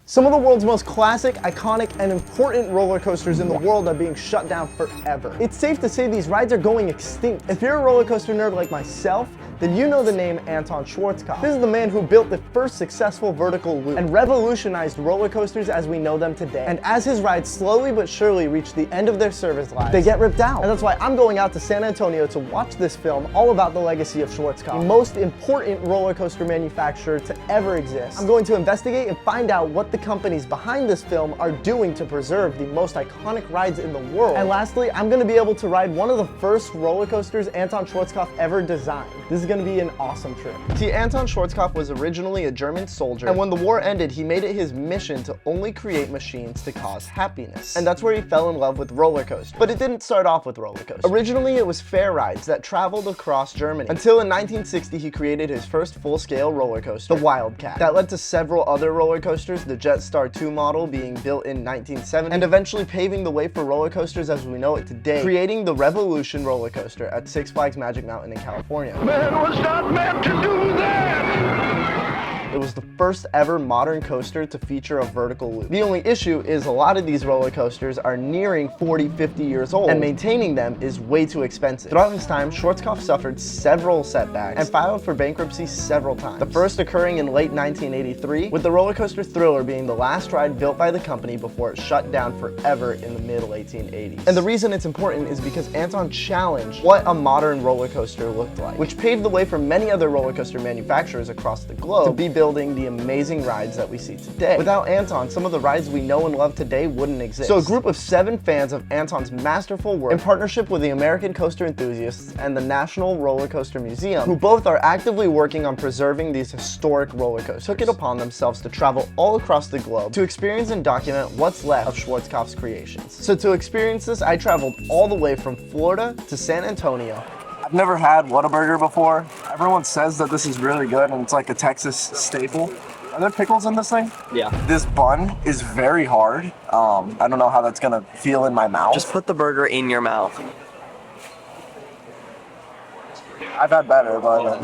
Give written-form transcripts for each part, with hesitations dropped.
Some of the world's most classic, iconic, and important roller coasters in the world are being shut down forever. It's safe to say these rides are going extinct. If you're a roller coaster nerd like myself, then you know the name Anton Schwarzkopf. This is the man who built the first successful vertical loop and revolutionized roller coasters as we know them today. And as his rides slowly but surely reach the end of their service lives, they get ripped out. And that's why I'm going out to San Antonio to watch this film all about the legacy of Schwarzkopf, the most important roller coaster manufacturer to ever exist. I'm going to investigate and find out what the companies behind this film are doing to preserve the most iconic rides in the world. And lastly, I'm going to be able to ride one of the first roller coasters Anton Schwarzkopf ever designed. This is going to be an awesome trip. See, Anton Schwarzkopf was originally a German soldier, and when the war ended, he made it his mission to only create machines to cause happiness. And that's where he fell in love with roller coasters. But it didn't start off with roller coasters. Originally, it was fair rides that traveled across Germany, until in 1960 he created his first full-scale roller coaster, the Wildcat. That led to several other roller coasters, the Jetstar 2 model being built in 1970, and eventually paving the way for roller coasters as we know it today, creating the Revolution roller coaster at Six Flags Magic Mountain in California. Man was not meant to do that! It was the first ever modern coaster to feature a vertical loop. The only issue is a lot of these roller coasters are nearing 40, 50 years old, and maintaining them is way too expensive. Throughout this time, Schwarzkopf suffered several setbacks and filed for bankruptcy several times. The first occurring in late 1983, with the roller coaster Thriller being the last ride built by the company before it shut down forever in the mid-late 1880s. And the reason it's important is because Anton challenged what a modern roller coaster looked like, which paved the way for many other roller coaster manufacturers across the globe to be building the amazing rides that we see today. Without Anton, some of the rides we know and love today wouldn't exist. So a group of 7 fans of Anton's masterful work, in partnership with the American Coaster Enthusiasts and the National Roller Coaster Museum, who both are actively working on preserving these historic roller coasters, took it upon themselves to travel all across the globe to experience and document what's left of Schwarzkopf's creations. So to experience this, I traveled all the way from Florida to San Antonio. I've never had Whataburger before. Everyone says that this is really good and it's like a Texas staple. Are there pickles in this thing? Yeah. This bun is very hard. I don't know how that's gonna feel in my mouth. Just put the burger in your mouth. I've had better, but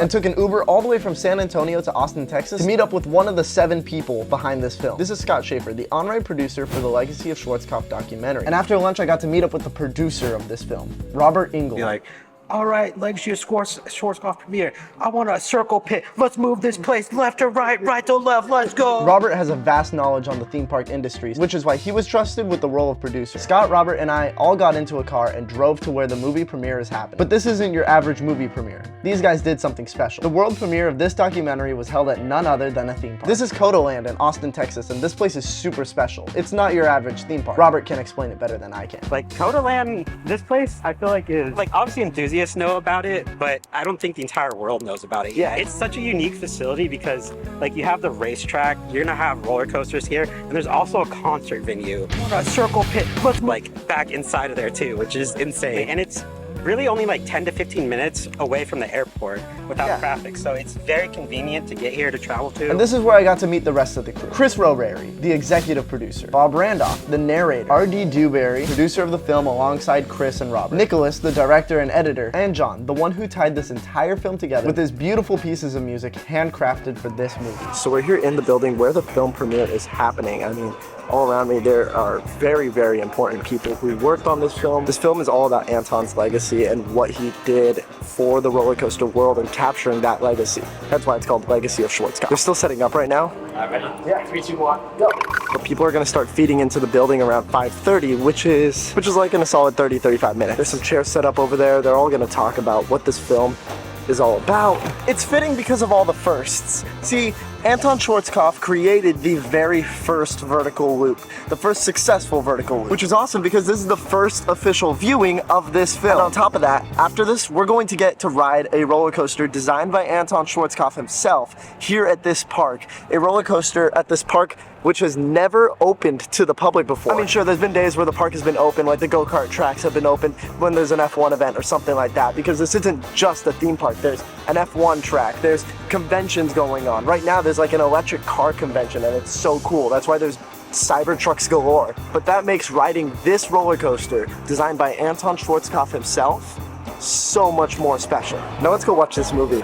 And took an Uber all the way from San Antonio to Austin, Texas to meet up with one of the 7 people behind this film. This is Scott Schaefer, the on-ride producer for the Legacy of Schwarzkopf documentary. And after lunch, I got to meet up with the producer of this film, Robert Engel. Be like, all right, Legacy of Schwarzkopf premiere. I want a circle pit. Let's move this place left to right, right to left, let's go. Robert has a vast knowledge on the theme park industry, which is why he was trusted with the role of producer. Scott, Robert, and I all got into a car and drove to where the movie premiere is happening. But this isn't your average movie premiere. These guys did something special. The world premiere of this documentary was held at none other than a theme park. This is Land in Austin, Texas, and this place is super special. It's not your average theme park. Robert can explain it better than I can. Like Land, this place I feel like is like obviously enthusiasts know about it, but I don't think the entire world knows about it. Yeah, it's such a unique facility because like you have the racetrack, you're gonna have roller coasters here, and there's also a concert venue. A circle pit. Let's like back inside of there too, which is insane. And it's really only like 10 to 15 minutes away from the airport without traffic. So it's very convenient to get here to travel to. And this is where I got to meet the rest of the crew. Chris Rowery, the executive producer. Bob Randolph, the narrator. R.D. Dewberry, producer of the film alongside Chris and Robert. Nicholas, the director and editor. And John, the one who tied this entire film together with his beautiful pieces of music handcrafted for this movie. So we're here in the building where the film premiere is happening. I mean, all around me there are very, very important people who worked on this film. This film is all about Anton's legacy and what he did for the roller coaster world and capturing that legacy. That's why it's called Legacy of Schwarzkopf. They're still setting up right now? Ready? Yeah, 3, 2, 1, go. But people are gonna start feeding into the building around 5:30, which is like in a solid 30, 35 minutes. There's some chairs set up over there. They're all gonna talk about what this film is all about. It's fitting because of all the firsts. See, Anton Schwarzkopf created the very first vertical loop, the first successful vertical loop, which is awesome because this is the first official viewing of this film. And on top of that, after this, we're going to get to ride a roller coaster designed by Anton Schwarzkopf himself here at this park. A roller coaster at this park which has never opened to the public before. I mean, sure, there's been days where the park has been open, like the go-kart tracks have been open when there's an F1 event or something like that, because this isn't just a theme park. There's an F1 track, there's conventions going on. Right now, there's like an electric car convention, and it's so cool. That's why there's Cybertrucks galore. But that makes riding this roller coaster, designed by Anton Schwarzkopf himself, so much more special. Now let's go watch this movie.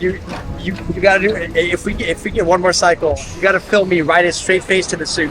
you gotta do. If we get one more cycle, you gotta film me riding straight face to the suit.